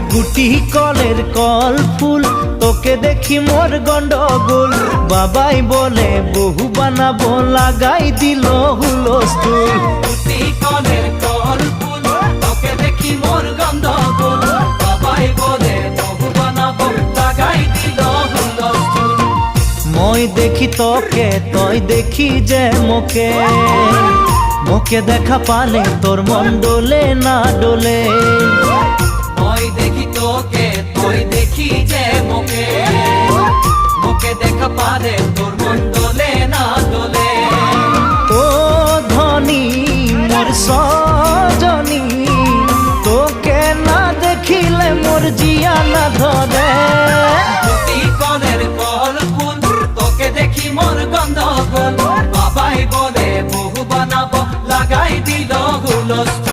গুটি কলের কল ফুল তোকে দেখি মোর গন্ডগোল বাবাই বলে বহু বানাবো লাগাই দিল হুলস্থুল গুটি কলের কল ফুল তোকে দেখি মোর গন্ডগোল বাবাই বলে বহু বানাবো লাগাই দিল হুলস্থুল মই দেখি তোকে তই দেখি যে মোকে মোকে দেখা পালে তোর মন ডোলে না ডোলে মই দেখি তোকে তুই দেখি যে মোকে মোকে দেখা পারে তোর মন দোলে না দোলে ও ধনী মোর সজনী তোকে না দেখিলে মোর জিয়া না ধরে গুটি কলের কল ফুল তোকে দেখি মোর গন্ডগোল বাবাই বলে বহু বানাবো লাগাই দিল হুলস্থুল